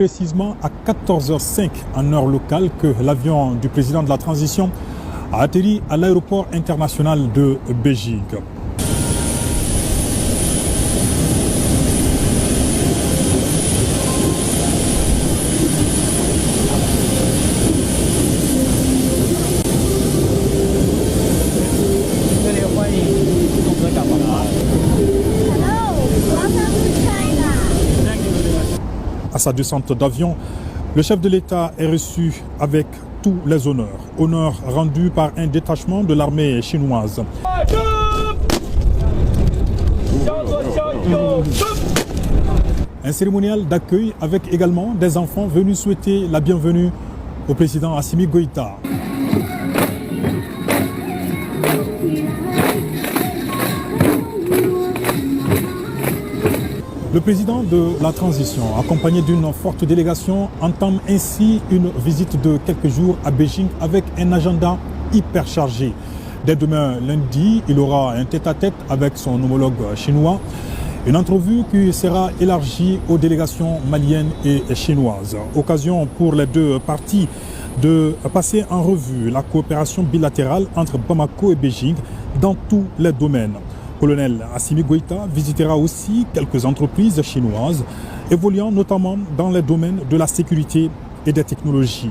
Précisément à 14h05 en heure locale que l'avion du président de la transition a atterri à l'aéroport international de Beijing. À sa descente d'avion, le chef de l'État est reçu avec tous les honneurs. Honneurs rendus par un détachement de l'armée chinoise. Un cérémonial d'accueil avec également des enfants venus souhaiter la bienvenue au président Assimi Goïta. Le président de la transition, accompagné d'une forte délégation, entame ainsi une visite de quelques jours à Beijing avec un agenda hyper chargé. Dès demain lundi, il aura un tête-à-tête avec son homologue chinois. Une entrevue qui sera élargie aux délégations maliennes et chinoises. Occasion pour les deux parties de passer en revue la coopération bilatérale entre Bamako et Beijing dans tous les domaines. Colonel Assimi Goïta visitera aussi quelques entreprises chinoises, évoluant notamment dans les domaines de la sécurité et des technologies.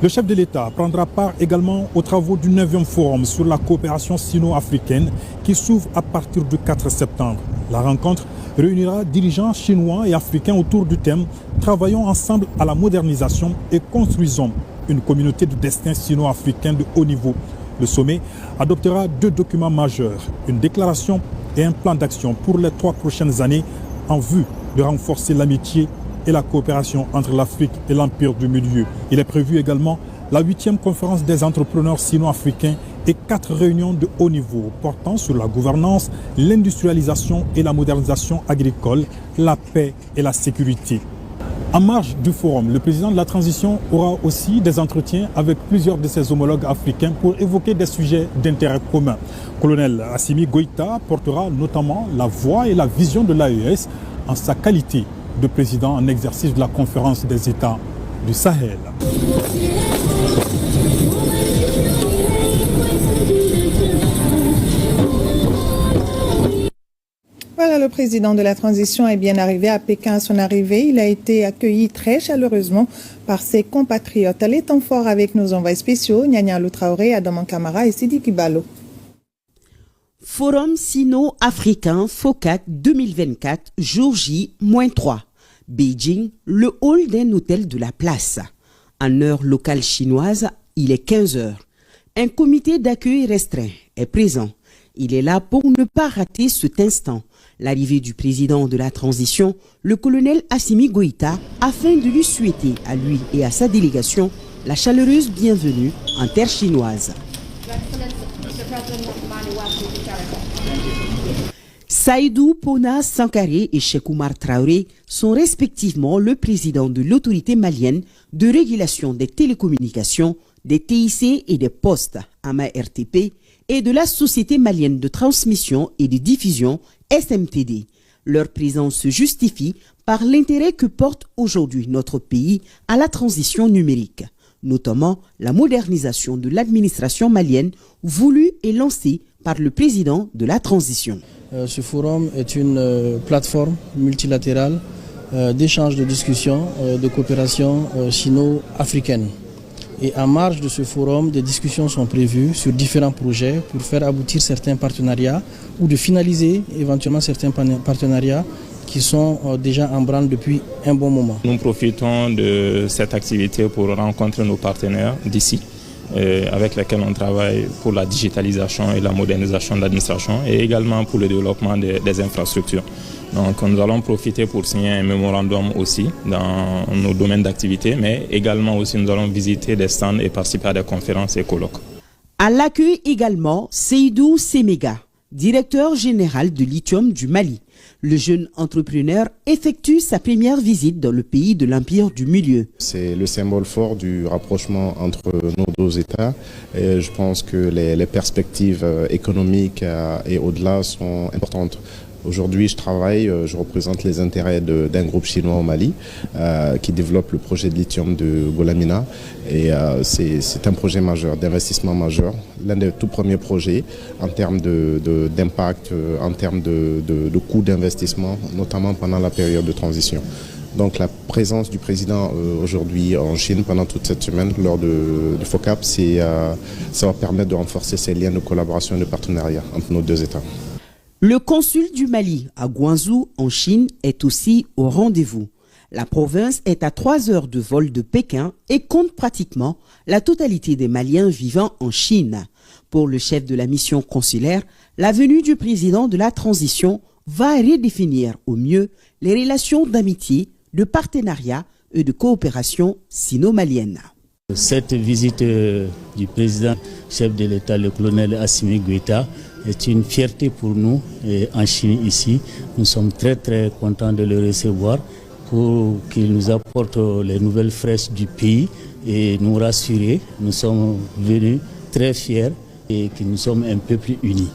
Le chef de l'État prendra part également aux travaux du 9e forum sur la coopération sino-africaine qui s'ouvre à partir du 4 septembre. La rencontre réunira dirigeants chinois et africains autour du thème « Travaillons ensemble à la modernisation et construisons une communauté de destin sino-africain de haut niveau ». Le sommet adoptera deux documents majeurs, une déclaration et un plan d'action pour les 3 prochaines années en vue de renforcer l'amitié et la coopération entre l'Afrique et l'Empire du Milieu. Il est prévu également la 8e conférence des entrepreneurs sino-africains et 4 réunions de haut niveau portant sur la gouvernance, l'industrialisation et la modernisation agricole, la paix et la sécurité. En marge du forum, le président de la transition aura aussi des entretiens avec plusieurs de ses homologues africains pour évoquer des sujets d'intérêt commun. Colonel Assimi Goïta portera notamment la voix et la vision de l'AES en sa qualité de président en exercice de la conférence des États du Sahel. Voilà, le président de la transition est bien arrivé à Pékin. À son arrivée, il a été accueilli très chaleureusement par ses compatriotes. Les temps forts avec nos envoyés spéciaux, Nyanya Loutraoré, Adam Kamara et Sidi Kibalo. Forum sino-africain FOCAC 2024, jour J-3. Beijing, le hall d'un hôtel de la place. En heure locale chinoise, il est 15 h. Un comité d'accueil restreint est présent. Il est là pour ne pas rater cet instant, l'arrivée du président de la transition, le colonel Assimi Goïta, afin de lui souhaiter à lui et à sa délégation la chaleureuse bienvenue en terre chinoise. Saïdou Pona Sankaré et Cheikh Oumar Traoré sont respectivement le président de l'autorité malienne de régulation des télécommunications, des TIC et des postes, AMA-RTP, et de la Société malienne de transmission et de diffusion, SMTD. Leur présence se justifie par l'intérêt que porte aujourd'hui notre pays à la transition numérique, notamment la modernisation de l'administration malienne voulue et lancée par le président de la transition. Ce forum est une plateforme multilatérale d'échange de discussions, de coopération sino-africaine. Et en marge de ce forum, des discussions sont prévues sur différents projets pour faire aboutir certains partenariats ou de finaliser éventuellement certains partenariats qui sont déjà en branle depuis un bon moment. Nous profitons de cette activité pour rencontrer nos partenaires d'ici, avec lesquels on travaille pour la digitalisation et la modernisation de l'administration et également pour le développement des infrastructures. Donc nous allons profiter pour signer un mémorandum aussi dans nos domaines d'activité, mais également aussi nous allons visiter des stands et participer à des conférences et colloques. À l'accueil également, Seydou Semega, directeur général de Lithium du Mali. Le jeune entrepreneur effectue sa première visite dans le pays de l'Empire du Milieu. C'est le symbole fort du rapprochement entre nos deux États. Et je pense que les perspectives économiques et au-delà sont importantes Aujourd'hui, je représente les intérêts d'un groupe chinois au Mali qui développe le projet de lithium de Golamina. Et c'est un projet majeur, d'investissement majeur, l'un des tout premiers projets en termes d'impact, en termes de coûts d'investissement, notamment pendant la période de transition. Donc la présence du président aujourd'hui en Chine pendant toute cette semaine lors du FOCAP, ça va permettre de renforcer ces liens de collaboration et de partenariat entre nos deux États. Le consul du Mali à Guangzhou en Chine est aussi au rendez-vous. La province est à 3 heures de vol de Pékin et compte pratiquement la totalité des Maliens vivant en Chine. Pour le chef de la mission consulaire, la venue du président de la transition va redéfinir au mieux les relations d'amitié, de partenariat et de coopération sino-malienne. Cette visite du président chef de l'État, le colonel Assimi Goïta, est une fierté pour nous en Chine ici. Nous sommes très très contents de le recevoir pour qu'il nous apporte les nouvelles fraîches du pays et nous rassurer. Nous sommes venus très fiers et que nous sommes un peu plus unis.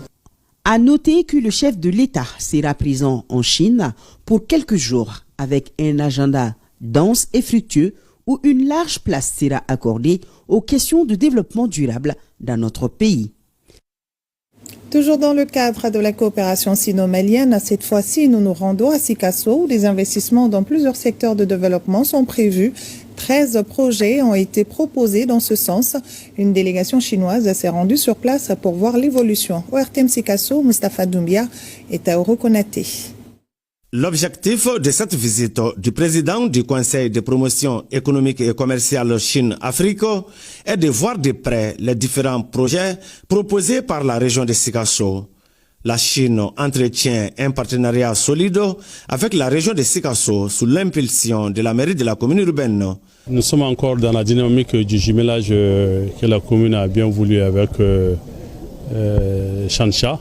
À noter que le chef de l'État sera présent en Chine pour quelques jours avec un agenda dense et fructueux où une large place sera accordée aux questions de développement durable dans notre pays. Toujours dans le cadre de la coopération sino-malienne, cette fois-ci, nous nous rendons à Sikasso où des investissements dans plusieurs secteurs de développement sont prévus. 13 projets ont été proposés dans ce sens. Une délégation chinoise s'est rendue sur place pour voir l'évolution. Au RTM Sikasso, Moustapha Doumbia est à Orokonaté. L'objectif de cette visite du président du Conseil de promotion économique et commerciale Chine-Afrique est de voir de près les différents projets proposés par la région de Sikasso. La Chine entretient un partenariat solide avec la région de Sikasso sous l'impulsion de la mairie de la commune urbaine. Nous sommes encore dans la dynamique du jumelage que la commune a bien voulu avec Changsha,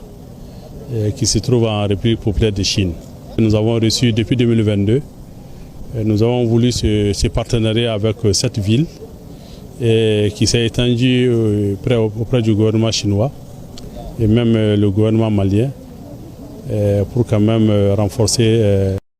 qui se trouve en République populaire de Chine. Nous avons reçu depuis 2022, nous avons voulu ce partenariat avec cette ville qui s'est étendu auprès du gouvernement chinois et même le gouvernement malien pour quand même renforcer